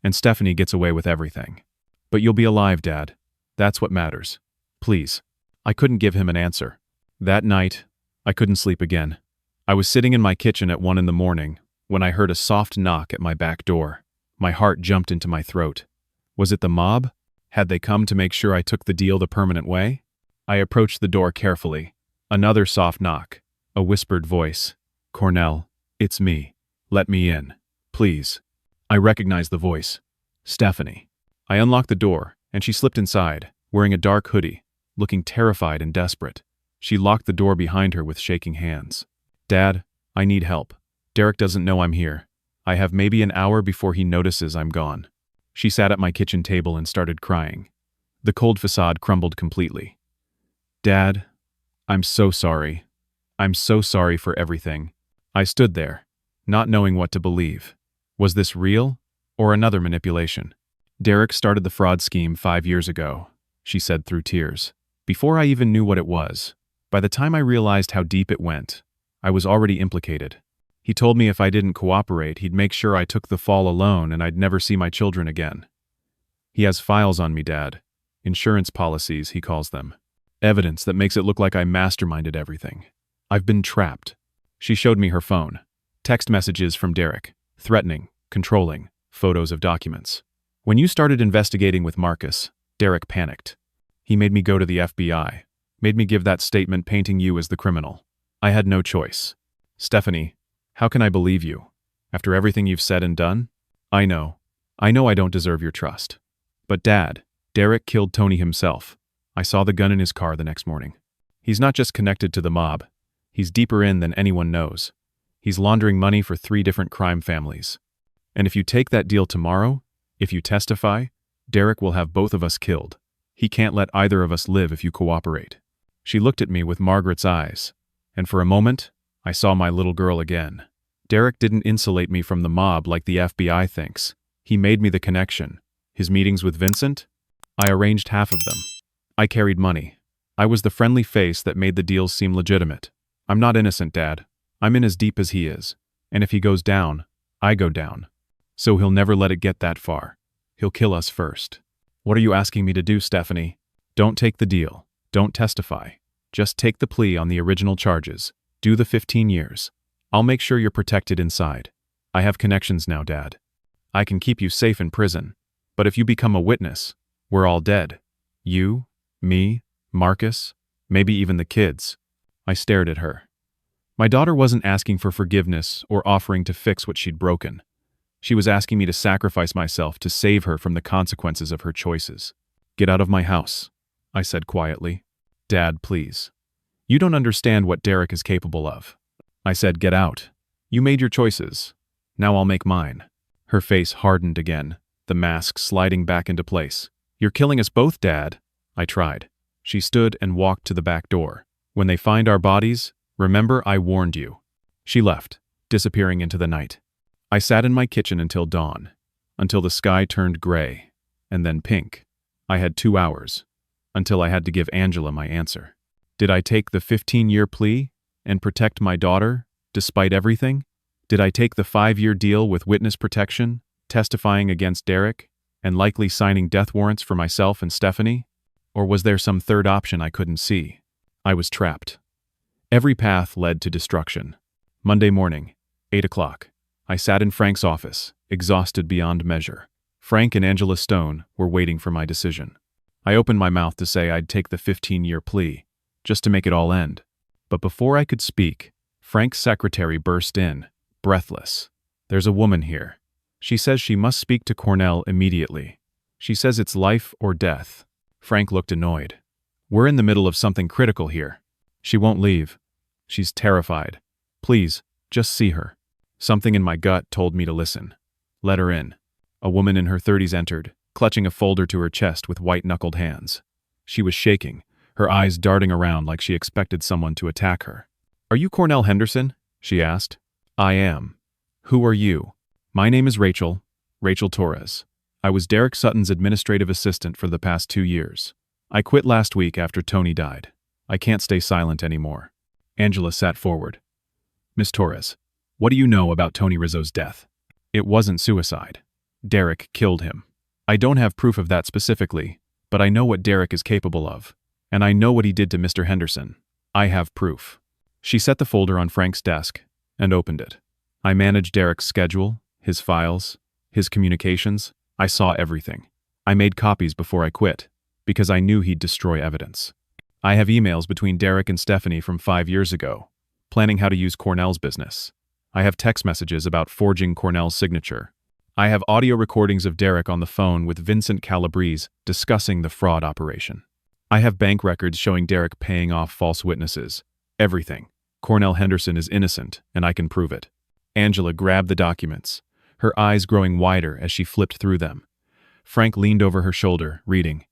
And Stephanie gets away with everything. But you'll be alive, Dad. That's what matters. Please. I couldn't give him an answer. That night, I couldn't sleep again. I was sitting in my kitchen at 1 a.m. when I heard a soft knock at my back door. My heart jumped into my throat. Was it the mob? Had they come to make sure I took the deal the permanent way? I approached the door carefully. Another soft knock. A whispered voice. Cornell, it's me. Let me in. Please. I recognized the voice. Stephanie. I unlocked the door, and she slipped inside, wearing a dark hoodie, looking terrified and desperate. She locked the door behind her with shaking hands. Dad, I need help. Derek doesn't know I'm here. I have maybe an hour before he notices I'm gone. She sat at my kitchen table and started crying. The cold facade crumbled completely. Dad, I'm so sorry. I'm so sorry for everything. I stood there, not knowing what to believe. Was this real, or another manipulation? Derek started the fraud scheme 5 years ago, she said through tears. Before I even knew what it was, by the time I realized how deep it went, I was already implicated. He told me if I didn't cooperate, he'd make sure I took the fall alone and I'd never see my children again. He has files on me, Dad. Insurance policies, he calls them. Evidence that makes it look like I masterminded everything. I've been trapped. She showed me her phone. Text messages from Derek. Threatening, controlling, photos of documents. When you started investigating with Marcus, Derek panicked. He made me go to the FBI. Made me give that statement painting you as the criminal. I had no choice. Stephanie, how can I believe you? After everything you've said and done? I know I don't deserve your trust. But Dad, Derek killed Tony himself. I saw the gun in his car the next morning. He's not just connected to the mob. He's deeper in than anyone knows. He's laundering money for 3 different crime families. And if you take that deal tomorrow, if you testify, Derek will have both of us killed. He can't let either of us live if you cooperate. She looked at me with Margaret's eyes, and for a moment, I saw my little girl again. Derek didn't insulate me from the mob like the FBI thinks. He made me the connection. His meetings with Vincent? I arranged half of them. I carried money. I was the friendly face that made the deals seem legitimate. I'm not innocent, Dad. I'm in as deep as he is. And if he goes down, I go down. So he'll never let it get that far. He'll kill us first. What are you asking me to do, Stephanie? Don't take the deal. Don't testify. Just take the plea on the original charges. Do the 15 years. I'll make sure you're protected inside. I have connections now, Dad. I can keep you safe in prison. But if you become a witness, we're all dead. You, me, Marcus, maybe even the kids. I stared at her. My daughter wasn't asking for forgiveness or offering to fix what she'd broken. She was asking me to sacrifice myself to save her from the consequences of her choices. Get out of my house, I said quietly. Dad, please. You don't understand what Derek is capable of. I said, get out. You made your choices. Now I'll make mine. Her face hardened again, the mask sliding back into place. You're killing us both, Dad. I tried. She stood and walked to the back door. When they find our bodies, remember I warned you. She left, disappearing into the night. I sat in my kitchen until dawn, until the sky turned gray, and then pink. I had 2 hours, until I had to give Angela my answer. Did I take the 15-year plea and protect my daughter, despite everything? Did I take the 5-year deal with witness protection, testifying against Derek, and likely signing death warrants for myself and Stephanie? Or was there some third option I couldn't see? I was trapped. Every path led to destruction. Monday morning, 8 o'clock. I sat in Frank's office, exhausted beyond measure. Frank and Angela Stone were waiting for my decision. I opened my mouth to say I'd take the 15-year plea, just to make it all end. But before I could speak, Frank's secretary burst in, breathless. "There's a woman here. She says she must speak to Cornell immediately. She says it's life or death." Frank looked annoyed. "We're in the middle of something critical here. She won't leave. She's terrified. Please, just see her." Something in my gut told me to listen. "Let her in." A woman in her 30s entered, clutching a folder to her chest with white-knuckled hands. She was shaking, her eyes darting around like she expected someone to attack her. "Are you Cornell Henderson?" she asked. "I am. Who are you?" "My name is Rachel Torres. I was Derek Sutton's administrative assistant for the past 2 years. I quit last week after Tony died. I can't stay silent anymore." Angela sat forward. "Miss Torres, what do you know about Tony Rizzo's death?" "It wasn't suicide. Derek killed him. I don't have proof of that specifically, but I know what Derek is capable of. And I know what he did to Mr. Henderson. I have proof." She set the folder on Frank's desk and opened it. I managed Derek's schedule, his files, his communications. I saw everything. I made copies before I quit, because I knew he'd destroy evidence. I have emails between Derek and Stephanie from 5 years ago, planning how to use Cornell's business. I have text messages about forging Cornell's signature. I have audio recordings of Derek on the phone with Vincent Calabrese discussing the fraud operation. I have bank records showing Derek paying off false witnesses. Everything. Cornell Henderson is innocent, and I can prove it. Angela grabbed the documents, her eyes growing wider as she flipped through them. Frank leaned over her shoulder, reading.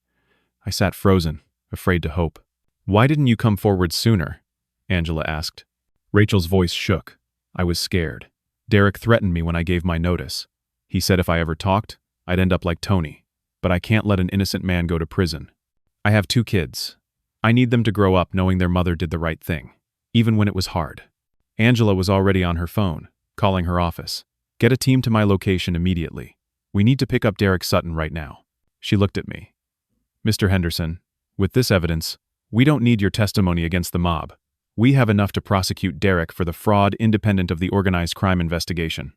I sat frozen, afraid to hope. "Why didn't you come forward sooner?" Angela asked. Rachel's voice shook. I was scared. Derek threatened me when I gave my notice. He said if I ever talked, I'd end up like Tony. But I can't let an innocent man go to prison. I have 2 kids. I need them to grow up knowing their mother did the right thing, even when it was hard. Angela was already on her phone, calling her office. "Get a team to my location immediately. We need to pick up Derek Sutton right now." She looked at me. "Mr. Henderson, with this evidence, we don't need your testimony against the mob. We have enough to prosecute Derek for the fraud independent of the organized crime investigation.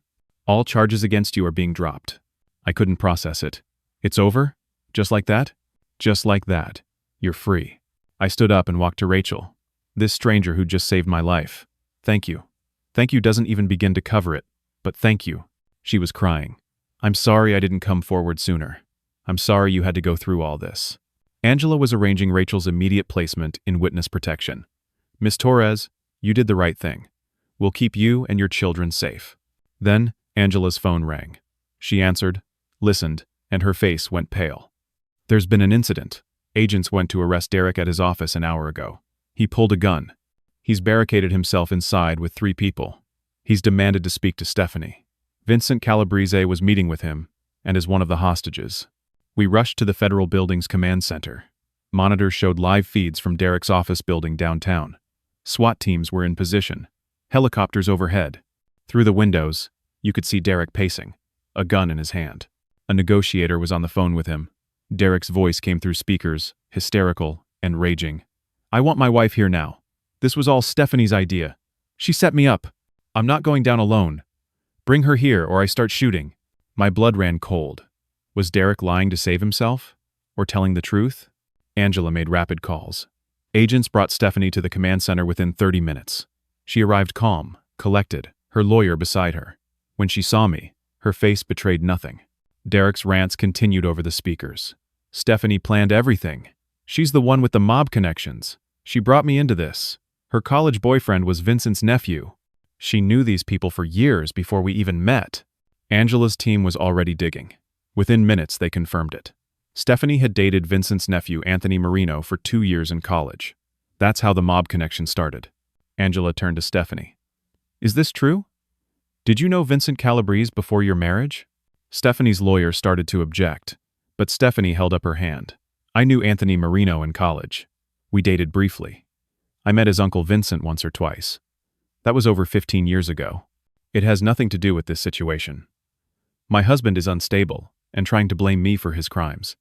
All charges against you are being dropped." I couldn't process it. "It's over? Just like that?" "Just like that. You're free." I stood up and walked to Rachel. "This stranger who just saved my life. Thank you. Thank you doesn't even begin to cover it, but thank you." She was crying. "I'm sorry I didn't come forward sooner. I'm sorry you had to go through all this." Angela was arranging Rachel's immediate placement in witness protection. "Miss Torres, you did the right thing. We'll keep you and your children safe." Then, Angela's phone rang. She answered, listened, and her face went pale. "There's been an incident. Agents went to arrest Derek at his office an hour ago. He pulled a gun. He's barricaded himself inside with 3 people. He's demanded to speak to Stephanie. Vincent Calabrese was meeting with him and is one of the hostages." We rushed to the Federal Building's command center. Monitors showed live feeds from Derek's office building downtown. SWAT teams were in position. Helicopters overhead. Through the windows, you could see Derek pacing, a gun in his hand. A negotiator was on the phone with him. Derek's voice came through speakers, hysterical and raging. "I want my wife here now. This was all Stephanie's idea. She set me up. I'm not going down alone. Bring her here or I start shooting." My blood ran cold. Was Derek lying to save himself? Or telling the truth? Angela made rapid calls. Agents brought Stephanie to the command center within 30 minutes. She arrived calm, collected, her lawyer beside her. When she saw me, her face betrayed nothing. Derek's rants continued over the speakers. "Stephanie planned everything. She's the one with the mob connections. She brought me into this. Her college boyfriend was Vincent's nephew. She knew these people for years before we even met." Angela's team was already digging. Within minutes, they confirmed it. Stephanie had dated Vincent's nephew, Anthony Marino, for 2 years in college. That's how the mob connection started. Angela turned to Stephanie. "Is this true? Did you know Vincent Calabrese before your marriage?" Stephanie's lawyer started to object, but Stephanie held up her hand. "I knew Anthony Marino in college. We dated briefly. I met his uncle Vincent once or twice. That was over 15 years ago. It has nothing to do with this situation. My husband is unstable and trying to blame me for his crimes."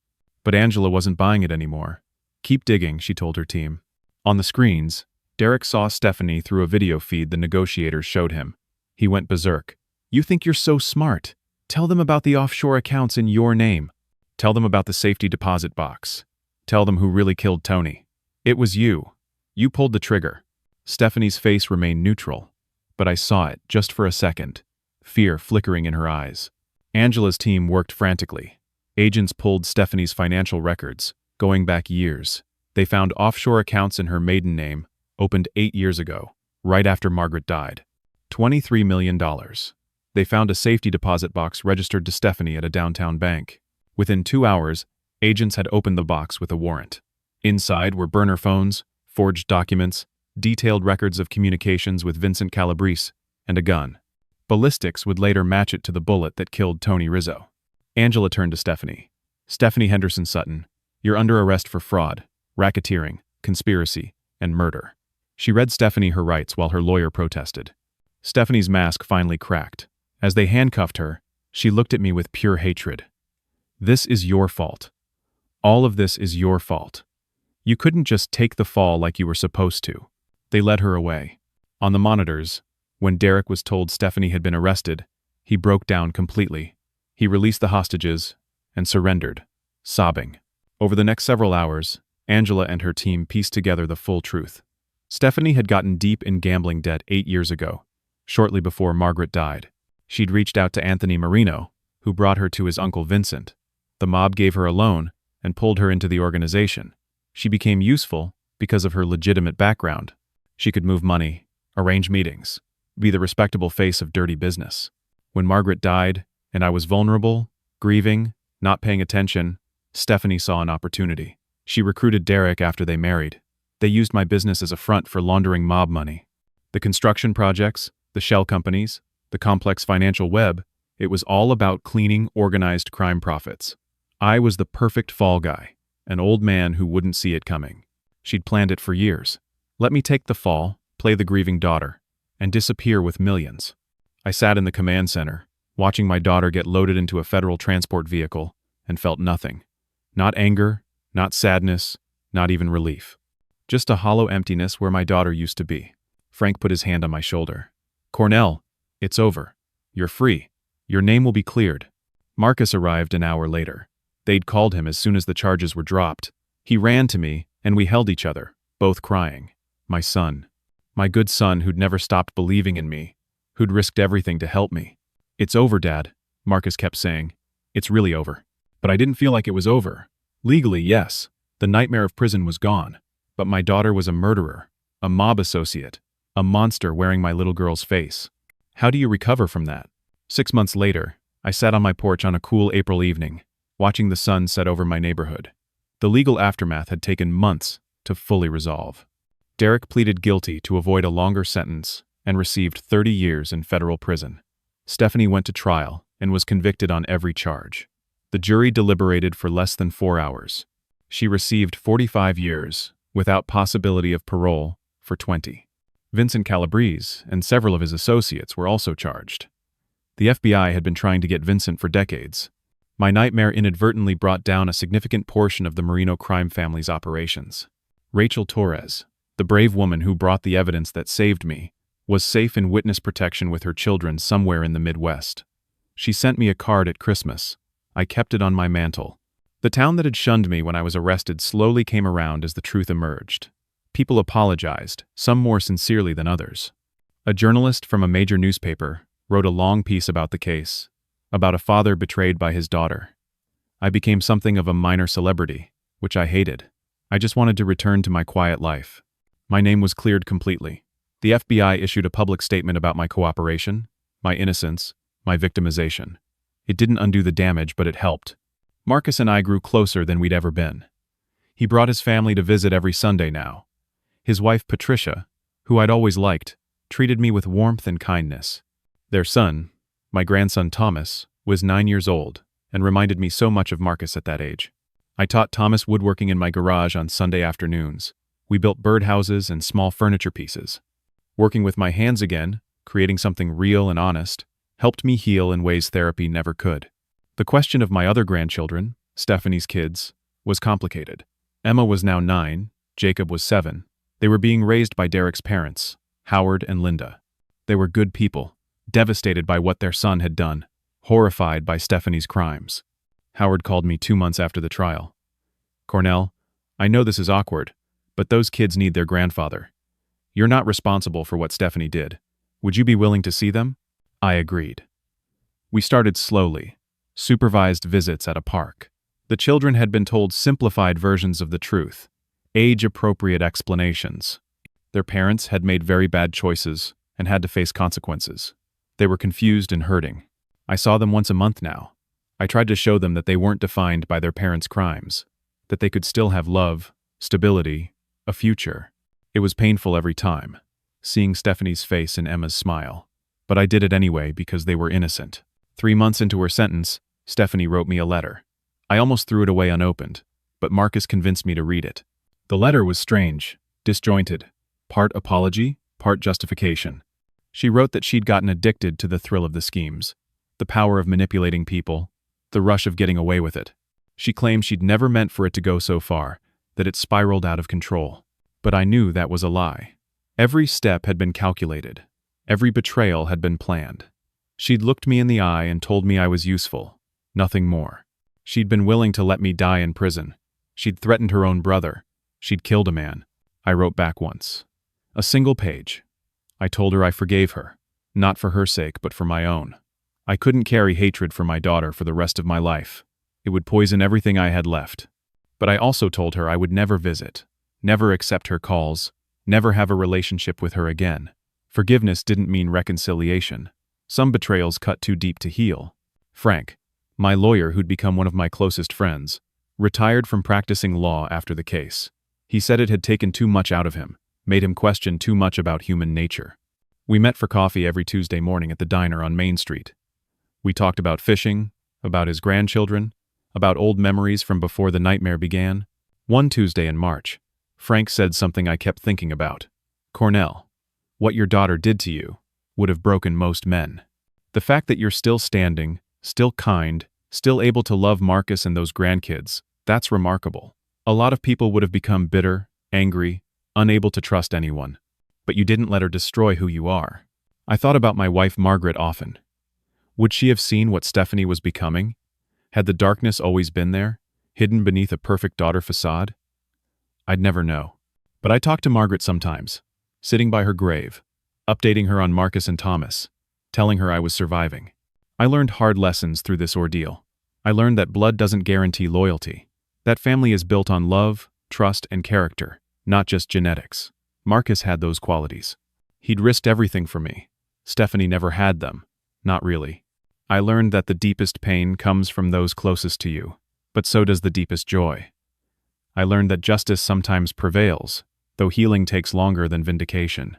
But Angela wasn't buying it anymore. "Keep digging," she told her team. On the screens, Derek saw Stephanie through a video feed the negotiators showed him. He went berserk. You think you're so smart. Tell them about the offshore accounts in your name. Tell them about the safety deposit box. Tell them who really killed Tony. It was you. You pulled the trigger." Stephanie's face remained neutral, but I saw it just for a second, fear flickering in her eyes. Angela's team worked frantically. Agents pulled Stephanie's financial records, going back years. They found offshore accounts in her maiden name, opened 8 years ago, right after Margaret died. $23 million. They found a safety deposit box registered to Stephanie at a downtown bank. Within 2 hours, agents had opened the box with a warrant. Inside were burner phones, forged documents, detailed records of communications with Vincent Calabrese, and a gun. Ballistics would later match it to the bullet that killed Tony Rizzo. Angela turned to Stephanie. "Stephanie Henderson Sutton, you're under arrest for fraud, racketeering, conspiracy, and murder." She read Stephanie her rights while her lawyer protested. Stephanie's mask finally cracked. As they handcuffed her, she looked at me with pure hatred. "This is your fault. All of this is your fault. You couldn't just take the fall like you were supposed to." They led her away. On the monitors, when Derek was told Stephanie had been arrested, he broke down completely. He released the hostages and surrendered, sobbing. Over the next several hours, Angela and her team pieced together the full truth. Stephanie had gotten deep in gambling debt 8 years ago, shortly before Margaret died. She'd reached out to Anthony Marino, who brought her to his uncle Vincent. The mob gave her a loan and pulled her into the organization. She became useful because of her legitimate background. She could move money, arrange meetings, be the respectable face of dirty business. When Margaret died, and I was vulnerable, grieving, not paying attention, Stephanie saw an opportunity. She recruited Derek after they married. They used my business as a front for laundering mob money. The construction projects, the shell companies, the complex financial web, it was all about cleaning organized crime profits. I was the perfect fall guy, an old man who wouldn't see it coming. She'd planned it for years. Let me take the fall, play the grieving daughter, and disappear with millions. I sat in the command center, watching my daughter get loaded into a federal transport vehicle, and felt nothing. Not anger, not sadness, not even relief. Just a hollow emptiness where my daughter used to be. Frank put his hand on my shoulder. "Cornell, it's over. You're free. Your name will be cleared." Marcus arrived an hour later. They'd called him as soon as the charges were dropped. He ran to me, and we held each other, both crying. My son. My good son who'd never stopped believing in me, who'd risked everything to help me. "It's over, Dad," Marcus kept saying. "It's really over." But I didn't feel like it was over. Legally, yes. The nightmare of prison was gone. But my daughter was a murderer, a mob associate, a monster wearing my little girl's face. How do you recover from that? 6 months later, I sat on my porch on a cool April evening, watching the sun set over my neighborhood. The legal aftermath had taken months to fully resolve. Derek pleaded guilty to avoid a longer sentence and received 30 years in federal prison. Stephanie went to trial and was convicted on every charge. The jury deliberated for less than 4 hours. She received 45 years, without possibility of parole, for 20. Vincent Calabrese and several of his associates were also charged. The FBI had been trying to get Vincent for decades. My nightmare inadvertently brought down a significant portion of the Marino crime family's operations. Rachel Torres, the brave woman who brought the evidence that saved me, was safe in witness protection with her children somewhere in the Midwest. She sent me a card at Christmas. I kept it on my mantle. The town that had shunned me when I was arrested slowly came around as the truth emerged. People apologized, some more sincerely than others. A journalist from a major newspaper wrote a long piece about the case, about a father betrayed by his daughter. I became something of a minor celebrity, which I hated. I just wanted to return to my quiet life. My name was cleared completely. The FBI issued a public statement about my cooperation, my innocence, my victimization. It didn't undo the damage, but it helped. Marcus and I grew closer than we'd ever been. He brought his family to visit every Sunday now. His wife, Patricia, who I'd always liked, treated me with warmth and kindness. Their son, my grandson Thomas, was 9 years old and reminded me so much of Marcus at that age. I taught Thomas woodworking in my garage on Sunday afternoons. We built birdhouses and small furniture pieces. Working with my hands again, creating something real and honest, helped me heal in ways therapy never could. The question of my other grandchildren, Stephanie's kids, was complicated. Emma was now 9, Jacob was 7. They were being raised by Derek's parents, Howard and Linda. They were good people, devastated by what their son had done, horrified by Stephanie's crimes. Howard called me 2 months after the trial. "Cornell, I know this is awkward, but those kids need their grandfather. You're not responsible for what Stephanie did. Would you be willing to see them?" I agreed. We started slowly, supervised visits at a park. The children had been told simplified versions of the truth, age-appropriate explanations. Their parents had made very bad choices and had to face consequences. They were confused and hurting. I saw them once a month now. I tried to show them that they weren't defined by their parents' crimes, that they could still have love, stability, a future. It was painful every time, seeing Stephanie's face and Emma's smile. But I did it anyway because they were innocent. 3 months into her sentence, Stephanie wrote me a letter. I almost threw it away unopened, but Marcus convinced me to read it. The letter was strange, disjointed, part apology, part justification. She wrote that she'd gotten addicted to the thrill of the schemes, the power of manipulating people, the rush of getting away with it. She claimed she'd never meant for it to go so far, that it spiraled out of control. But I knew that was a lie. Every step had been calculated. Every betrayal had been planned. She'd looked me in the eye and told me I was useful, nothing more. She'd been willing to let me die in prison. She'd threatened her own brother. She'd killed a man. I wrote back once. A single page. I told her I forgave her, not for her sake but for my own. I couldn't carry hatred for my daughter for the rest of my life. It would poison everything I had left. But I also told her I would never visit, never accept her calls, never have a relationship with her again. Forgiveness didn't mean reconciliation. Some betrayals cut too deep to heal. Frank, my lawyer who'd become one of my closest friends, retired from practicing law after the case. He said it had taken too much out of him, made him question too much about human nature. We met for coffee every Tuesday morning at the diner on Main Street. We talked about fishing, about his grandchildren, about old memories from before the nightmare began. One Tuesday in March, Frank said something I kept thinking about. "Cornell, what your daughter did to you would have broken most men. The fact that you're still standing, still kind, still able to love Marcus and those grandkids, that's remarkable. A lot of people would have become bitter, angry, unable to trust anyone. But you didn't let her destroy who you are." I thought about my wife Margaret often. Would she have seen what Stephanie was becoming? Had the darkness always been there, hidden beneath a perfect daughter facade? I'd never know. But I talked to Margaret sometimes, sitting by her grave, updating her on Marcus and Thomas, telling her I was surviving. I learned hard lessons through this ordeal. I learned that blood doesn't guarantee loyalty. That family is built on love, trust, and character, not just genetics. Marcus had those qualities. He'd risked everything for me. Stephanie never had them. Not really. I learned that the deepest pain comes from those closest to you, but so does the deepest joy. I learned that justice sometimes prevails, though healing takes longer than vindication.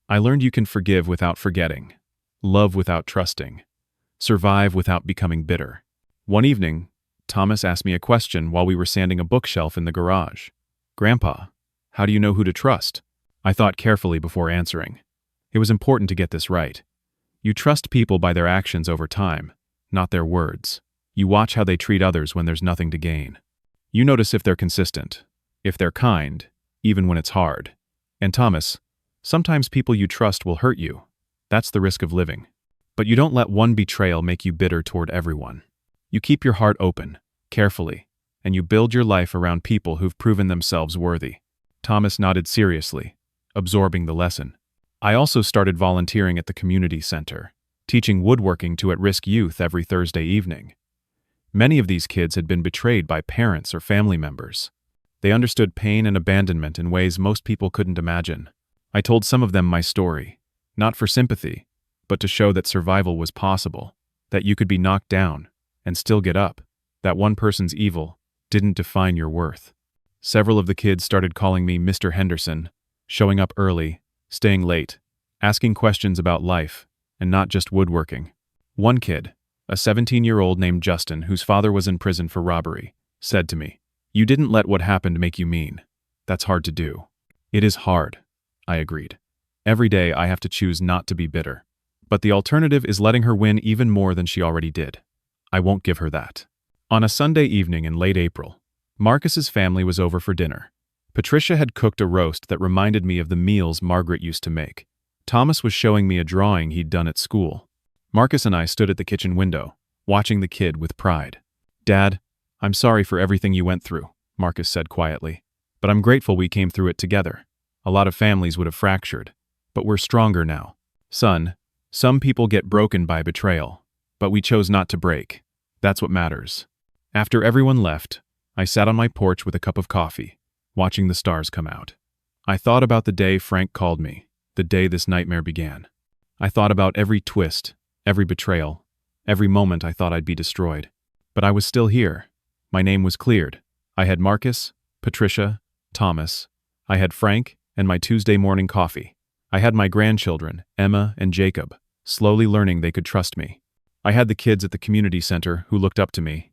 I learned you can forgive without forgetting, love without trusting, survive without becoming bitter. One evening, Thomas asked me a question while we were sanding a bookshelf in the garage. "Grandpa, how do you know who to trust?" I thought carefully before answering. It was important to get this right. You trust people by their actions over time, not their words. You watch how they treat others when there's nothing to gain. You notice if they're consistent, if they're kind, even when it's hard. And Thomas, sometimes people you trust will hurt you. That's the risk of living. But you don't let one betrayal make you bitter toward everyone. You keep your heart open, carefully, and you build your life around people who've proven themselves worthy. Thomas nodded seriously, absorbing the lesson. I also started volunteering at the community center, teaching woodworking to at-risk youth every Thursday evening. Many of these kids had been betrayed by parents or family members. They understood pain and abandonment in ways most people couldn't imagine. I told some of them my story, not for sympathy, but to show that survival was possible, that you could be knocked down and still get up, that one person's evil didn't define your worth. Several of the kids started calling me Mr. Henderson, showing up early, staying late, asking questions about life, and not just woodworking. One kid, a 17-year-old named Justin, whose father was in prison for robbery, said to me, "You didn't let what happened make you mean. That's hard to do." It is hard, I agreed. Every day I have to choose not to be bitter. But the alternative is letting her win even more than she already did. I won't give her that. On a Sunday evening in late April, Marcus's family was over for dinner. Patricia had cooked a roast that reminded me of the meals Margaret used to make. Thomas was showing me a drawing he'd done at school. Marcus and I stood at the kitchen window, watching the kid with pride. "Dad, I'm sorry for everything you went through," Marcus said quietly. "But I'm grateful we came through it together. A lot of families would have fractured, but we're stronger now. Son, some people get broken by betrayal, but we chose not to break. That's what matters." After everyone left, I sat on my porch with a cup of coffee, watching the stars come out. I thought about the day Frank called me, the day this nightmare began. I thought about every twist, every betrayal, every moment I thought I'd be destroyed. But I was still here. My name was cleared. I had Marcus, Patricia, Thomas. I had Frank and my Tuesday morning coffee. I had my grandchildren, Emma and Jacob, slowly learning they could trust me. I had the kids at the community center who looked up to me.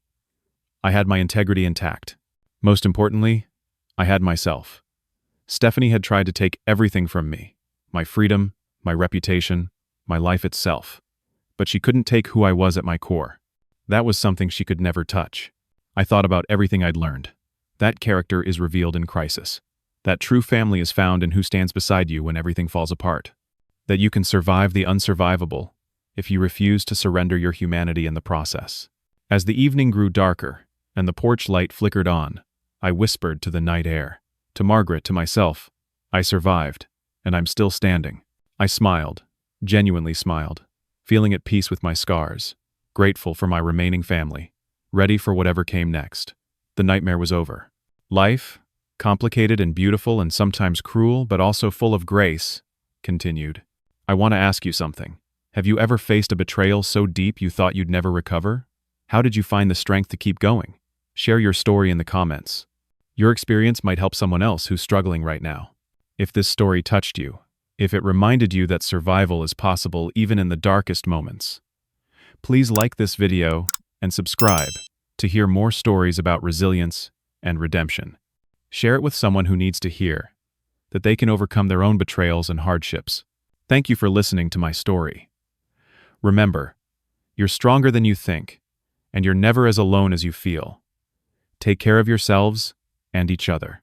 I had my integrity intact. Most importantly, I had myself. Stephanie had tried to take everything from me, my freedom, my reputation, my life itself. But she couldn't take who I was at my core. That was something she could never touch. I thought about everything I'd learned. That character is revealed in crisis. That true family is found in who stands beside you when everything falls apart. That you can survive the unsurvivable if you refuse to surrender your humanity in the process. As the evening grew darker and the porch light flickered on, I whispered to the night air, to Margaret, to myself, I survived, and I'm still standing. I smiled, genuinely smiled, feeling at peace with my scars, grateful for my remaining family, ready for whatever came next. The nightmare was over. Life, complicated and beautiful and sometimes cruel but also full of grace, continued. I want to ask you something. Have you ever faced a betrayal so deep you thought you'd never recover? How did you find the strength to keep going? Share your story in the comments. Your experience might help someone else who's struggling right now. If this story touched you, if it reminded you that survival is possible even in the darkest moments, please like this video and subscribe to hear more stories about resilience and redemption. Share it with someone who needs to hear that they can overcome their own betrayals and hardships. Thank you for listening to my story. Remember, you're stronger than you think, and you're never as alone as you feel. Take care of yourselves and each other.